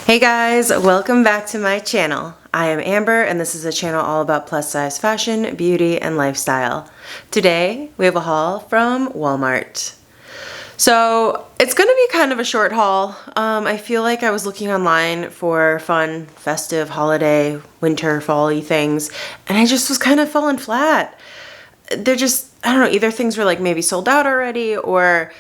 Hey guys, welcome back to my channel. I am Amber and this is a channel all about plus size fashion, beauty, and lifestyle. Today we have a haul from Walmart. So it's gonna be kind of a short haul. I feel like I was looking online for fun, festive, holiday, winter, fall-y things, and I just was kind of falling flat. They're just, I don't know, either things were like maybe sold out already or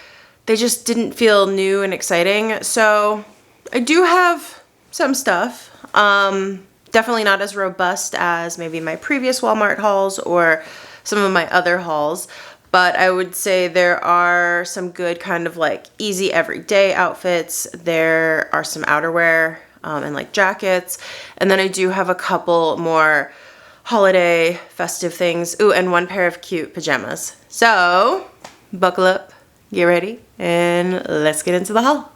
they just didn't feel new and exciting. So I do have some stuff. Definitely not as robust as maybe my previous Walmart hauls or some of my other hauls, but I would say there are some good kind of like easy everyday outfits. There are some outerwear and like jackets, and then I do have a couple more holiday festive things. Ooh, and one pair of cute pajamas. So buckle up, get ready, and let's get into the haul.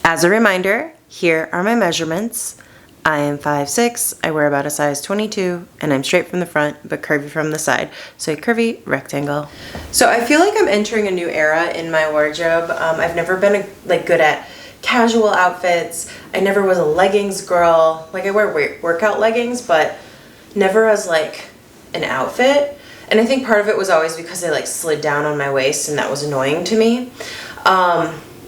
As a reminder, here are my measurements. I am 5'6", I wear about a size 22, and I'm straight from the front but curvy from the side, so a curvy rectangle. So I feel like I'm entering a new era in my wardrobe. I've never been good at casual outfits. I never was a leggings girl. Like I wear workout leggings, but never as like an outfit. And I think part of it was always because they like slid down on my waist and that was annoying to me.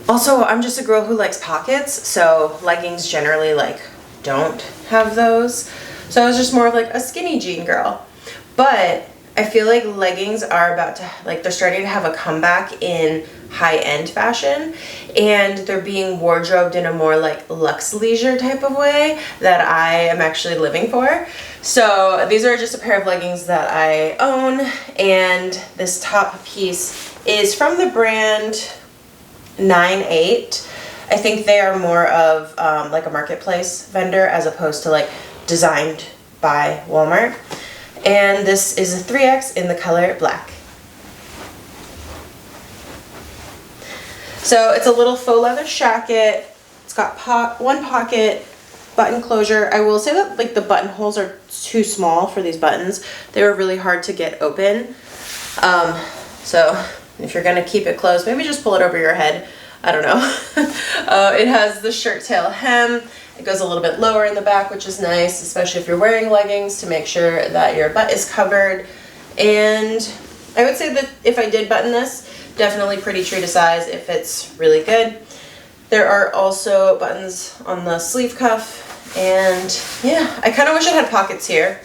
Also, I'm just a girl who likes pockets, so leggings generally like don't have those. So I was just more of like a skinny jean girl. But I feel like leggings are about to, like they're starting to have a comeback in high-end fashion, and they're being wardrobed in a more like luxe leisure type of way that I am actually living for. So these are just a pair of leggings that I own, and this top piece is from the brand 9/8. I think they are more of like a marketplace vendor as opposed to like designed by Walmart. And this is a 3X in the color black. So it's a little faux leather shacket. It's got one pocket, button closure. I will say that like the buttonholes are too small for these buttons. They were really hard to get open. So if you're gonna keep it closed, maybe just pull it over your head. I don't know. It has the shirt tail hem. It goes a little bit lower in the back, which is nice, especially if you're wearing leggings, to make sure that your butt is covered. And I would say that if I did button this, definitely pretty true to size. It fits really good. There are also buttons on the sleeve cuff, and yeah, I kind of wish it had pockets here.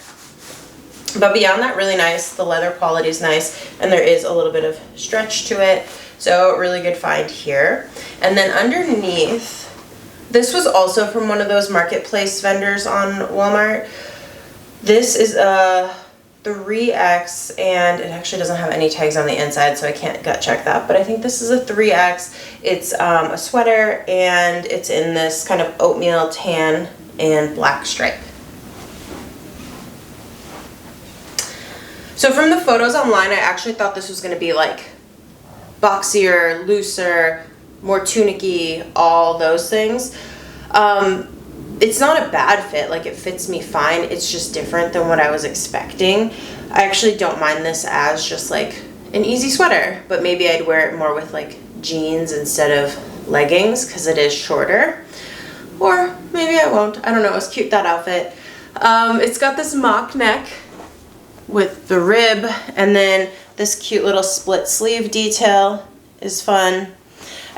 But beyond that, really nice. The leather quality is nice, and there is a little bit of stretch to it. So really good find here. And then underneath, this was also from one of those marketplace vendors on Walmart. This is a 3X, and it actually doesn't have any tags on the inside, so I can't gut check that, but I think this is a 3X. It's a sweater, and it's in this kind of oatmeal tan and black stripe. So from the photos online, I actually thought this was going to be like boxier, looser, more tunic-y, all those things. It's not a bad fit, like it fits me fine. It's just different than what I was expecting. I actually don't mind this as just like an easy sweater, but maybe I'd wear it more with like jeans instead of leggings because it is shorter. Or maybe I won't. I don't know. It was cute, that outfit. It's got this mock neck with the rib, and then this cute little split sleeve detail is fun.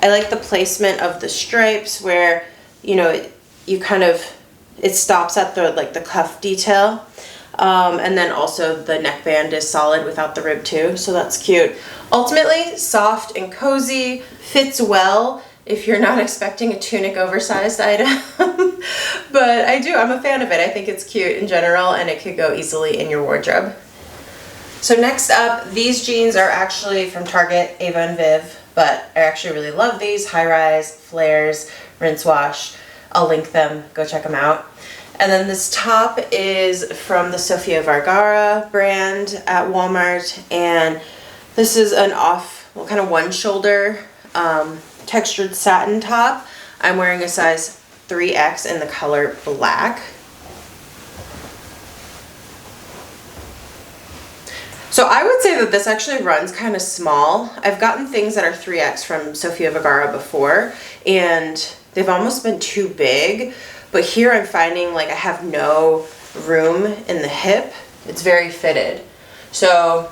I like the placement of the stripes where, you know, it stops at the like the cuff detail. And then also the neckband is solid without the rib too, so that's cute. Ultimately, soft and cozy, fits well if you're not expecting a tunic oversized item. But I'm a fan of it. I think it's cute in general, and it could go easily in your wardrobe. So next up, these jeans are actually from Target, Ava and Viv, but I actually really love these. High rise, flares, rinse wash. I'll link them, go check them out. And then this top is from the Sofia Vergara brand at Walmart, and this is an kind of one shoulder textured satin top. I'm wearing a size 3X in the color black. So I would say that this actually runs kind of small. I've gotten things that are 3X from Sofia Vergara before, and they've almost been too big, but here I'm finding like I have no room in the hip. It's very fitted. So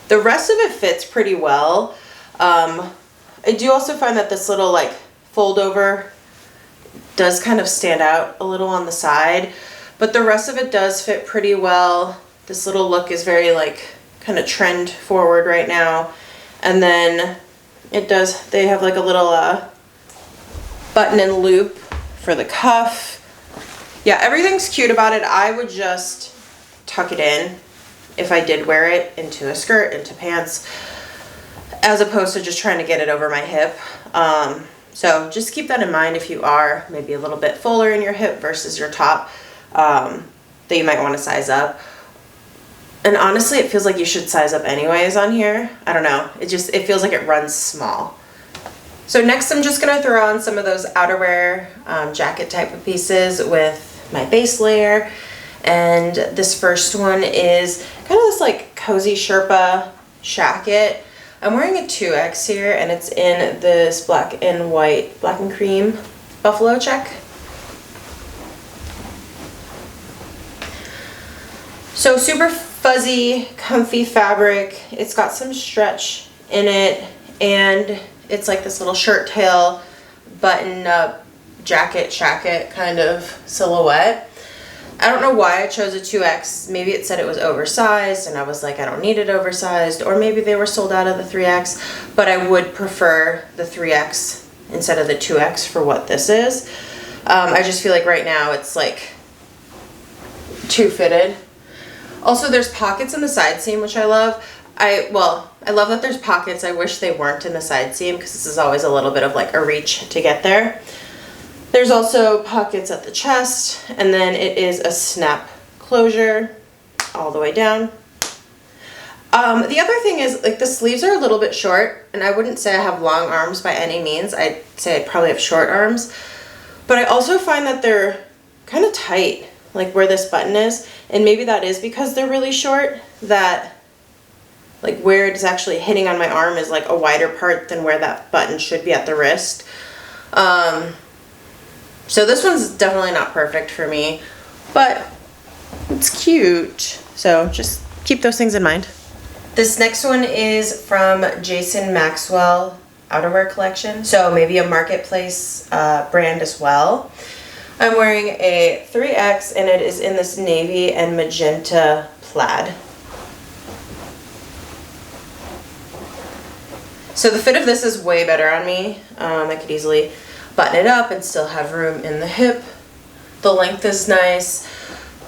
the rest of it fits pretty well. I do also find that this little like fold over does kind of stand out a little on the side, but the rest of it does fit pretty well. This little look is very like kind of trend forward right now. And then it does, they have like a little button and loop for the cuff. Yeah, everything's cute about it. I would just tuck it in if I did wear it into a skirt, into pants, as opposed to just trying to get it over my hip. So just keep that in mind if you are maybe a little bit fuller in your hip versus your top, that you might want to size up. And honestly, it feels like you should size up anyways on here. I don't know. It feels like it runs small. So next I'm just going to throw on some of those outerwear jacket type of pieces with my base layer. And this first one is kind of this like cozy Sherpa shacket. I'm wearing a 2X here, and it's in this black and white, black and cream buffalo check. So super fuzzy, comfy fabric. It's got some stretch in it, and it's like this little shirt tail button up jacket shacket kind of silhouette. I don't know why I chose a 2X. Maybe it said it was oversized and I was like, I don't need it oversized, or maybe they were sold out of the 3X, but I would prefer the 3X instead of the 2X for what this is. I just feel like right now it's like too fitted. Also, there's pockets in the side seam, which I love. I love that there's pockets. I wish they weren't in the side seam because this is always a little bit of like a reach to get there. There's also pockets at the chest, and then it is a snap closure all the way down. The other thing is like the sleeves are a little bit short, and I wouldn't say I have long arms by any means. I'd say I probably have short arms, but I also find that they're kind of tight, like where this button is, and maybe that is because they're really short, that like where it's actually hitting on my arm is like a wider part than where that button should be at the wrist. So this one's definitely not perfect for me, but it's cute. So just keep those things in mind. This next one is from Jason Maxwell outerwear collection. So maybe a marketplace brand as well. I'm wearing a 3X, and it is in this navy and magenta plaid. So the fit of this is way better on me. I could easily button it up and still have room in the hip. The length is nice.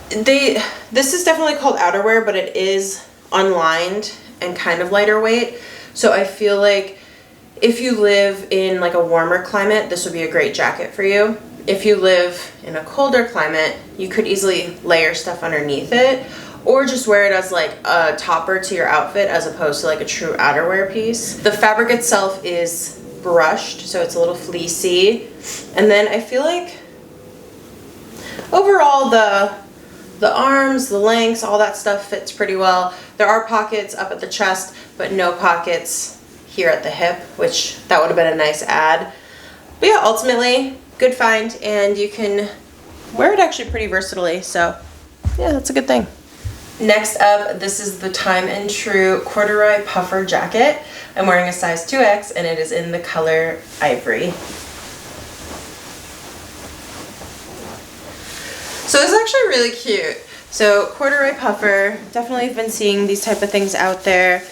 This is definitely called outerwear, but it is unlined and kind of lighter weight. So I feel like if you live in like a warmer climate, this would be a great jacket for you. If you live in a colder climate, you could easily layer stuff underneath it, or just wear it as like a topper to your outfit as opposed to like a true outerwear piece. The fabric itself is brushed, so it's a little fleecy, and then I feel like overall the arms, the lengths, all that stuff fits pretty well. There are pockets up at the chest, but no pockets here at the hip, which that would have been a nice add. But yeah, ultimately good find, and you can wear it actually pretty versatilely, so yeah, that's a good thing. Next up, this is the Time and True corduroy puffer jacket. I'm wearing a size 2X, and it is in the color ivory. So this is actually really cute. So corduroy puffer, definitely been seeing these type of things out there.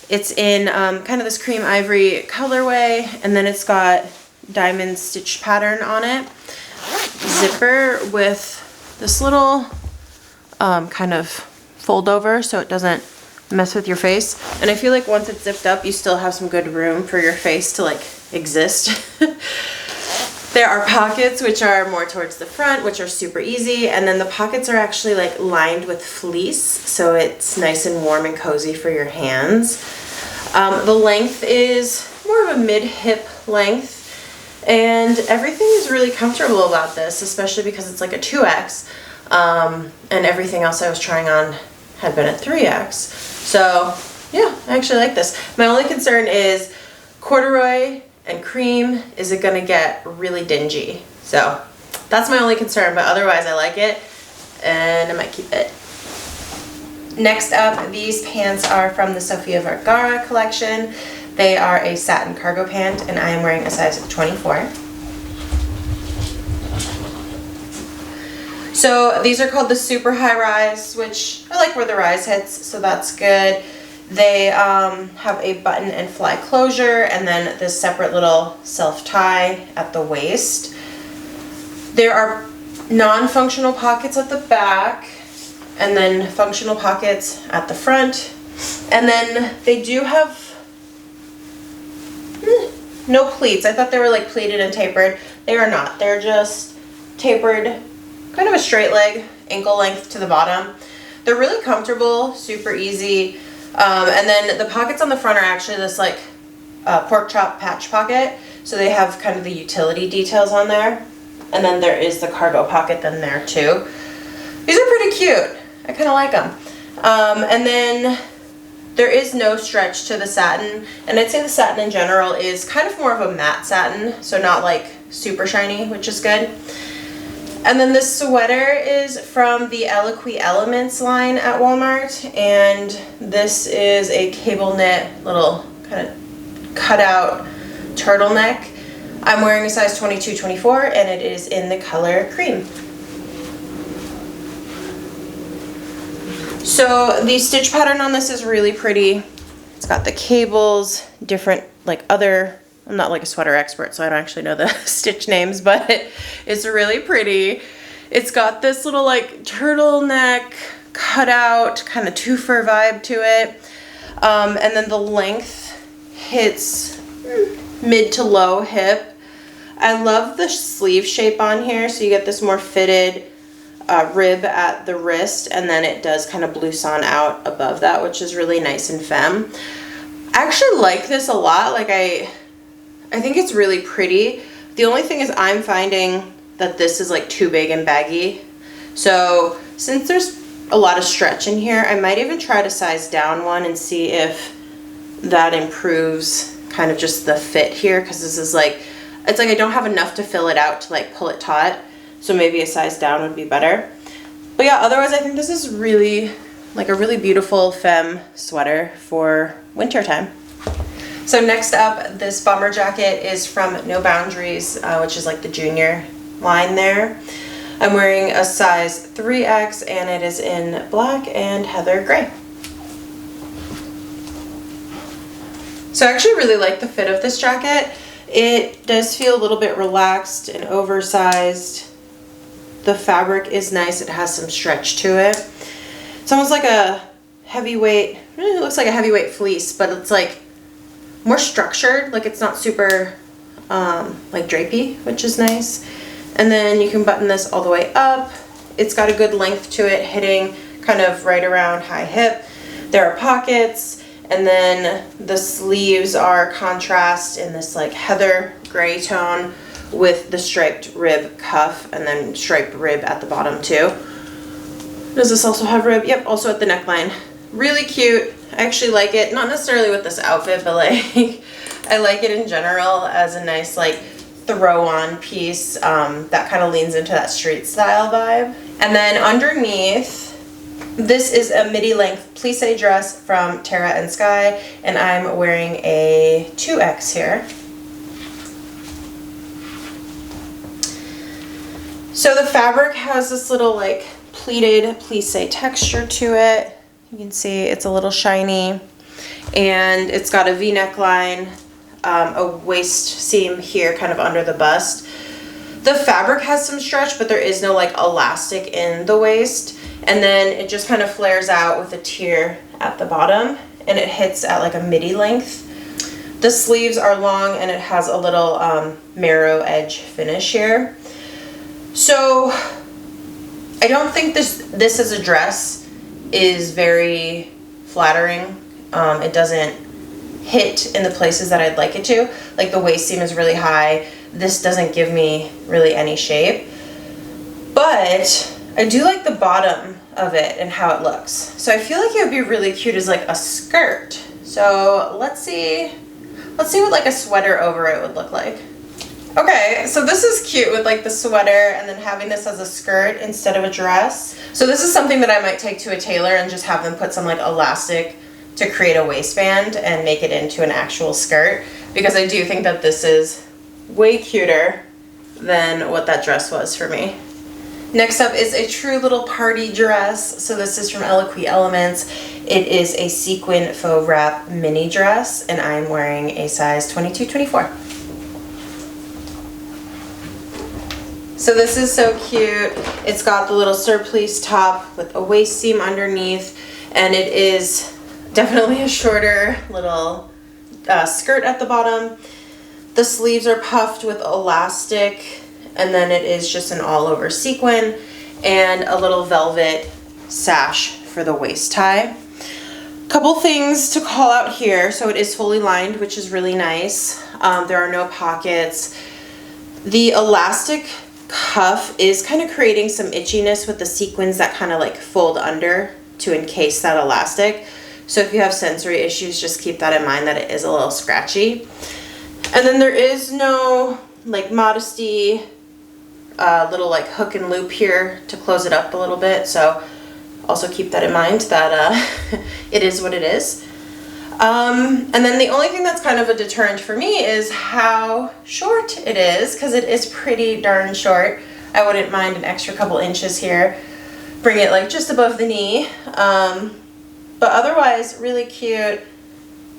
It's in kind of this cream ivory colorway, and then it's got diamond stitch pattern on it. Zipper with this little kind of fold over so it doesn't mess with your face. And I feel like once it's zipped up, you still have some good room for your face to like exist. There are pockets which are more towards the front, which are super easy, and then the pockets are actually like lined with fleece, so it's nice and warm and cozy for your hands. The length is more of a mid-hip length, and everything is really comfortable about this, especially because it's like a 2X, and everything else I was trying on had been a 3X. So yeah, I actually like this. My only concern is corduroy and cream, is it gonna get really dingy? So that's my only concern, but otherwise I like it and I might keep it. Next up, these pants are from the Sofia Vergara collection. They are a satin cargo pant and I am wearing a size 24. So these are called the super high rise, which I like where the rise hits, so that's good. They have a button and fly closure and then this separate little self tie at the waist. There are non-functional pockets at the back and then functional pockets at the front. And then they do have no pleats. I thought they were like pleated and tapered. They are not. They're just tapered, kind of a straight leg, ankle length to the bottom. They're really comfortable, super easy. And then the pockets on the front are actually this like pork chop patch pocket. So they have kind of the utility details on there. And then there is the cargo pocket then there too. These are pretty cute. I kind of like them. And then there is no stretch to the satin. And I'd say the satin in general is kind of more of a matte satin. So not like super shiny, which is good. And then this sweater is from the Eloquii Elements line at Walmart, and this is a cable knit little kind of cutout turtleneck. I'm wearing a size 22-24 and it is in the color cream. So the stitch pattern on this is really pretty. It's got the cables, different like other, I'm not like a sweater expert, so I don't actually know the stitch names, but it's really pretty. It's got this little like turtleneck cutout, kind of two-fur vibe to it. And then the length hits mid to low hip. I love the sleeve shape on here, so you get this more fitted rib at the wrist, and then it does kind of blouson out above that, which is really nice and femme. I actually like this a lot. Like I think it's really pretty. The only thing is I'm finding that this is like too big and baggy. So since there's a lot of stretch in here, I might even try to size down one and see if that improves kind of just the fit here, because this is like, it's like I don't have enough to fill it out to like pull it taut. So maybe a size down would be better. But yeah, otherwise I think this is really like a really beautiful femme sweater for winter time. So next up, this bomber jacket is from No Boundaries, which is like the junior line there. I'm wearing a size 3X and it is in black and heather gray. So I actually really like the fit of this jacket. It does feel a little bit relaxed and oversized. The fabric is nice. It has some stretch to it. It's almost like a heavyweight, it looks like a heavyweight fleece, but it's like more structured, like it's not super like drapey, which is nice. And then you can button this all the way up. It's got a good length to it, hitting kind of right around high hip. There are pockets, and then the sleeves are contrast in this like heather gray tone with the striped rib cuff and then striped rib at the bottom too. Does this also have rib? Yep, also at the neckline. Really cute. I actually like it, not necessarily with this outfit, but like I like it in general as a nice like throw on piece that kind of leans into that street style vibe. And then underneath, this is a midi length plissé dress from Terra and Sky, and I'm wearing a 2X here. So the fabric has this little like pleated plissé texture to it. You can see it's a little shiny, and it's got a V neckline, a waist seam here kind of under the bust. The fabric has some stretch, but there is no like elastic in the waist, and then it just kind of flares out with a tier at the bottom, and it hits at like a midi length. The sleeves are long and it has a little marrow edge finish here. So I don't think this as a dress is very flattering. It doesn't hit in the places that I'd like it to. Like the waist seam is really high. This doesn't give me really any shape. But I do like the bottom of it and how it looks. So I feel like it would be really cute as like a skirt. So let's see what like a sweater over it would look like. Okay, so this is cute with like the sweater and then having this as a skirt instead of a dress. So this is something that I might take to a tailor and just have them put some like elastic to create a waistband and make it into an actual skirt, because I do think that this is way cuter than what that dress was for me. Next up is a true little party dress. So this is from Eloquii Elements. It is a sequin faux wrap mini dress, and I'm wearing a size 22-24. So this is so cute. It's got the little surplice top with a waist seam underneath, and it is definitely a shorter little skirt at the bottom. The sleeves are puffed with elastic, and then it is just an all-over sequin and a little velvet sash for the waist tie. Couple things to call out here. So it is fully lined, which is really nice. There are no pockets. The elastic cuff is kind of creating some itchiness with the sequins that kind of like fold under to encase that elastic. So if you have sensory issues, just keep that in mind, that it is a little scratchy. And then there is no like modesty little like hook and loop here to close it up a little bit. So also keep that in mind, that it is what it is. And then the only thing that's kind of a deterrent for me is how short it is, because it is pretty darn short. I wouldn't mind an extra couple inches here, bring it like just above the knee. But otherwise, really cute.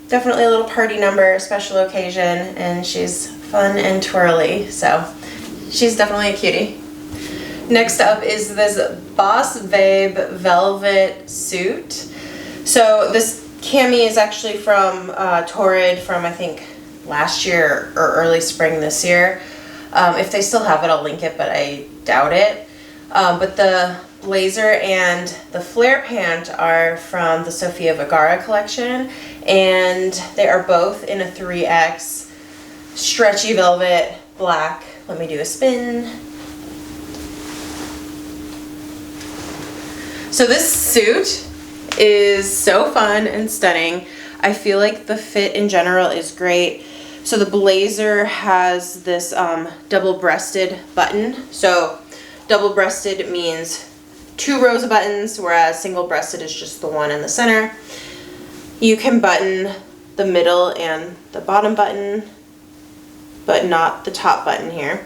Definitely a little party number, special occasion, and she's fun and twirly, so she's definitely a cutie. Next up is this Boss Babe velvet suit. So this cami is actually from Torrid from I think last year or early spring this year. If they still have it, I'll link it, but I doubt it. But the blazer and the flare pant are from the Sofia Vergara collection, and they are both in a 3X stretchy velvet black. Let me do a spin. So this suit is so fun and stunning. I feel like the fit in general is great. So the blazer has this double-breasted button. So double-breasted means 2 rows of buttons, whereas single-breasted is just the one in the center. You can button the middle and the bottom button, but not the top button here.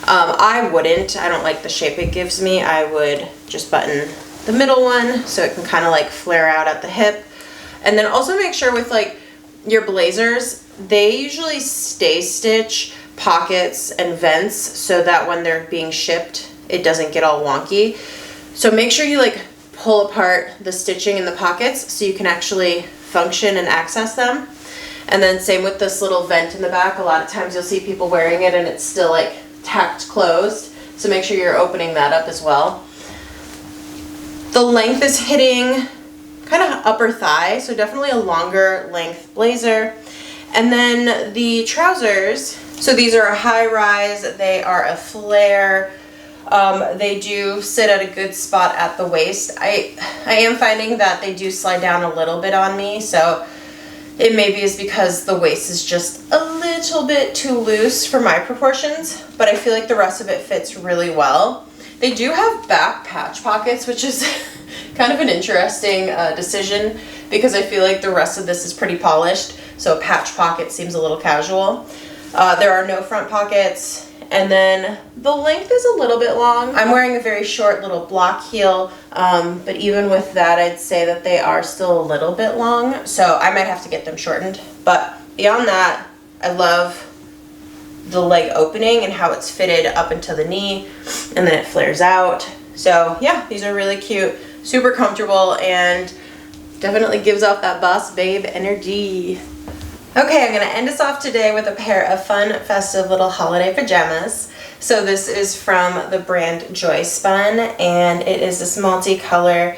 I wouldn't. I don't like the shape it gives me. I would just button the middle one so it can kind of like flare out at the hip. And then also make sure with like your blazers, they usually stay stitch pockets and vents so that when they're being shipped, it doesn't get all wonky. So make sure you like pull apart the stitching in the pockets so you can actually function and access them. And then same with this little vent in the back. A lot of times you'll see people wearing it and it's still like tacked closed. So make sure you're opening that up as well. The length is hitting kind of upper thigh, so definitely a longer length blazer. And then the trousers, so these are a high rise, they are a flare. They do sit at a good spot at the waist. I am finding that they do slide down a little bit on me, so it maybe is because the waist is just a little bit too loose for my proportions, but I feel like the rest of it fits really well. They do have back patch pockets, which is kind of an interesting decision, because I feel like the rest of this is pretty polished, so a patch pocket seems a little casual. There are no front pockets, and then the length is a little bit long. I'm wearing a very short little block heel, but even with that, I'd say that they are still a little bit long, so I might have to get them shortened. But beyond that, I love the leg opening and how it's fitted up into the knee, and then it flares out. So yeah, these are really cute, super comfortable, and definitely gives off that Boss Babe energy. Okay, I'm gonna end us off today with a pair of fun, festive little holiday pajamas. So this is from the brand Joy Spun, and it is this multicolor,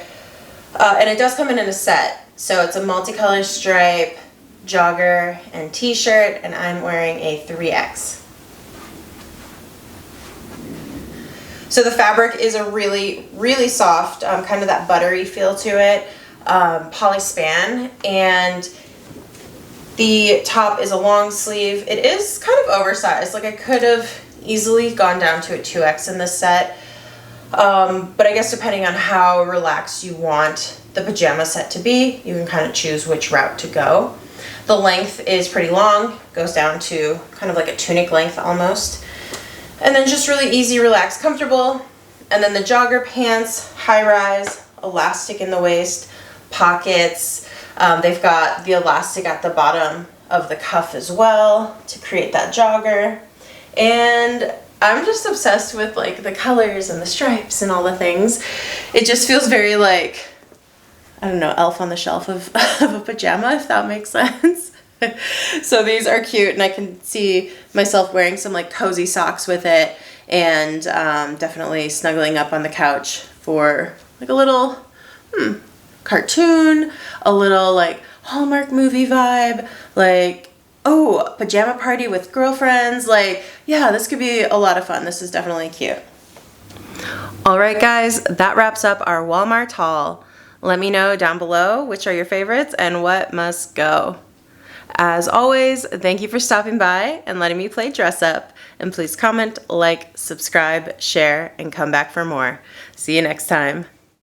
and it does come in a set. So it's a multicolor stripe, jogger, and t-shirt, and I'm wearing a 3X. So the fabric is a really, really soft, kind of that buttery feel to it, polyspan, and The top is a long sleeve. It is kind of oversized. Like I could have easily gone down to a 2X in this set. But I guess depending on how relaxed you want the pajama set to be, you can kind of choose which route to go. The length is pretty long, goes down to kind of like a tunic length almost. And then just really easy, relaxed, comfortable. And then the jogger pants, high rise, elastic in the waist, pockets. They've got the elastic at the bottom of the cuff as well to create that jogger. And I'm just obsessed with like the colors and the stripes and all the things. It just feels very like, I don't know, Elf on the Shelf of a pajama, if that makes sense. So these are cute, and I can see myself wearing some like cozy socks with it, and definitely snuggling up on the couch for like a little cartoon, a little like Hallmark movie vibe, like, oh, pajama party with girlfriends. Like, yeah, this could be a lot of fun. This is definitely cute. All right, guys, that wraps up our Walmart haul. Let me know down below which are your favorites and what must go. As always, thank you for stopping by and letting me play dress up. And please comment, like, subscribe, share, and come back for more. See you next time.